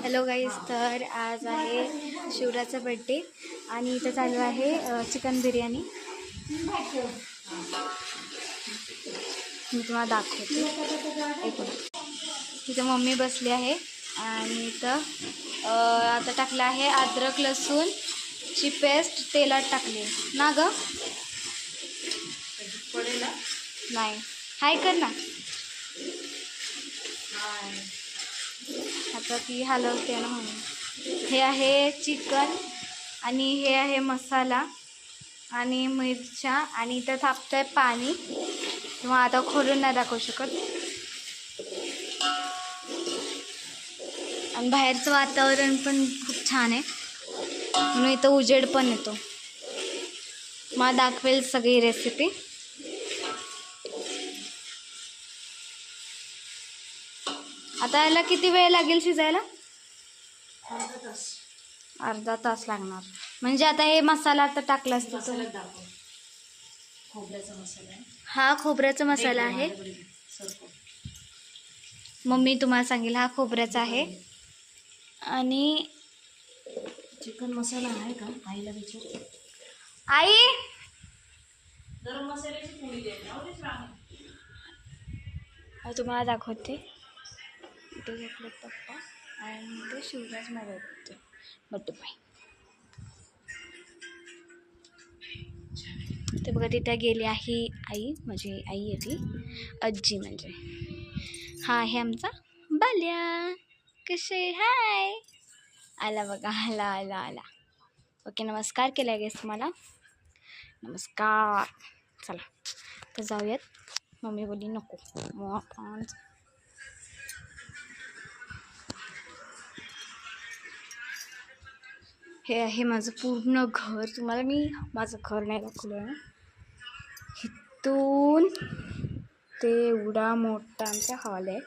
Hello guys, तर आज आहे शिवराचा बड्डे आणि इथं चालू आहे चिकन बिर्याणी. मी तुम्हाला दाखवते. इथं मम्मी बसली आहे आणि इथं आता टाकलं आहे अद्रक लसूण ची पेस्ट तेलात टाकली ना ग. नाही हाय कर ना. आता ती हलवते ना म्हणून. हे आहे चिकन आणि हे आहे मसाला आणि मिरच्या आणि इथं थापतंय पाणी किंवा आता खोलून नाही दाखवू शकत. आणि बाहेरचं वातावरण पण खूप छान आहे म्हणून इथं उजेड पण येतो. मला दाखवेल सगळी रेसिपी. आता याला किती वेळ लागेल शिजायला? अर्धा तास लागणार. म्हणजे आता हे मसाला आता टाकला असतो तो. खोबऱ्याचा मसाला आहे. हा खोबऱ्याचा मसाला आहे. मम्मी तुम्हाला सांगेल हा खोबऱ्याचा आहे. आणि चिकन मसाला आहे का? आईला विचार. आई गरम मसाल्याची पोळी दे. तुम्हाला दाखवते. इथे घेतले पप्पा आणि इथे शिवराज मध्ये होते बड्डे पाय. ते बघा तिथे गेली आहे आई, माझी आई आहे ती, आजी म्हणजे. हा आहे आमचा बाल्या. कसे हाय आला बघा. आला आला आला. ओके, नमस्कार केला आहे गेस तुम्हाला. नमस्कार. चला तर जाऊयात. मम्मी बोलली नको मग आपण. हे आहे माझं पूर्ण घर. तुम्हाला मी माझं घर नाही दाखवलं ना. इथून ते एवढा मोठा आमचा हॉल आहे.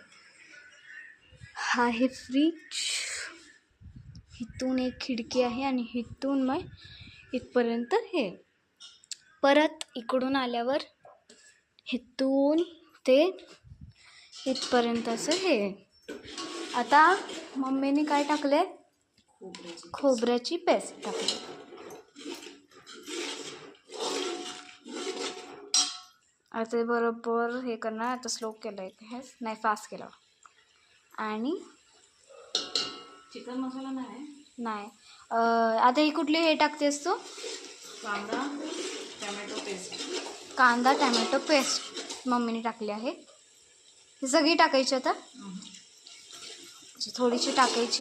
हा आहे फ्रीज. इथून एक खिडकी आहे आणि इथून मग इथपर्यंत हे. परत इकडून आल्यावर इथून ते इथपर्यंत असं हे. आता मम्मीने काय टाकले? खोबऱ्याची पेस्ट टाकली. आता बरोबर हे करणार. आता स्लो केलं आहे, नाही फास्ट केलं. आणि चिकन मसाला नाही. आता ही कुठली हे टाकतेस तू? कांदा टॅमॅटो पेस्ट. कांदा टॅमॅटो पेस्ट मम्मीने टाकली आहे. ही सगळी टाकायची आता. थोडीशी टाकायची.